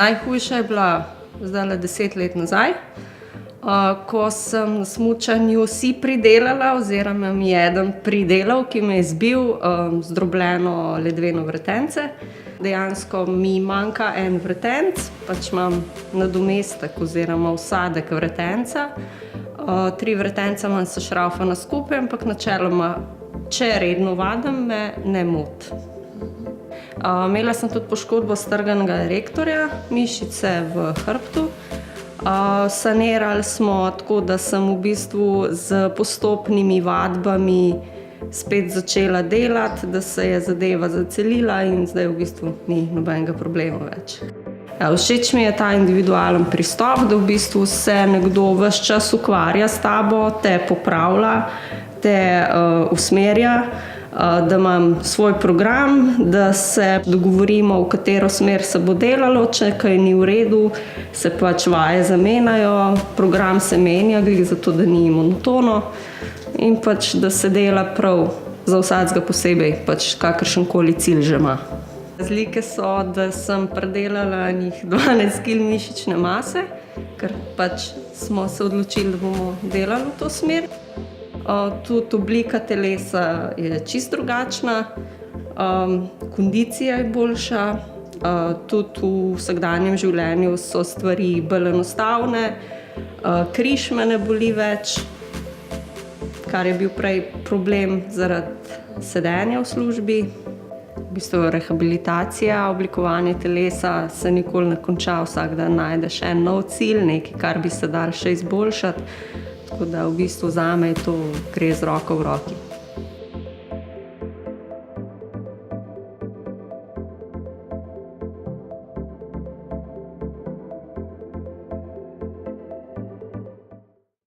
Najhujša je bila zdajle 10 let nazaj, ko sem na smučanju si pridelala oziroma mi je eden pridelal, ki me je zbil, zdrobljeno ledveno vretence. Dejansko mi manjka en vretenec, pač imam nadomestek oziroma vsadek vretenca. 3 vretence imam sešravfana skupaj, ampak načeloma, če redno vadim, me ne moti. Imela sem tudi poškodbo strganega erektorja, mišice v hrbtu. Sanirali smo tako, da sem v bistvu s postopnimi vadbami spet začela delati, da se je zadeva zacelila in zdaj v bistvu ni nobenega problema več. Všeč mi je ta individualen pristop, da v bistvu se nekdo ves čas ukvarja s tabo, te popravlja, te usmerja, da imam svoj program, da se dogovorimo, v katero smer se bo delalo, če kaj ni v redu, se pač vaje zamenjajo, program se menja, glih zato, da ni monotono in pač, da se dela prav za vsakega posebej, pač kakršenkoli cilj že ima. Razlike so, da sem predelala enih 12 kil mišične mase, ker pač smo se odločili, da bomo delali v to smer. Tudi oblika telesa je čisto drugačna, kondicija je boljša, tudi v vsakdanjem življenju so stvari bolj enostavne, križ me ne boli več, kar je bil prej problem zaradi sedenja v službi. V bistvu rehabilitacija, oblikovanje telesa se nikoli ne konča, vsak dan najdeš en nov cilj, nekaj, kar bi se dalo še izboljšati. Tako da v bistvu zame to gre z roko v roki.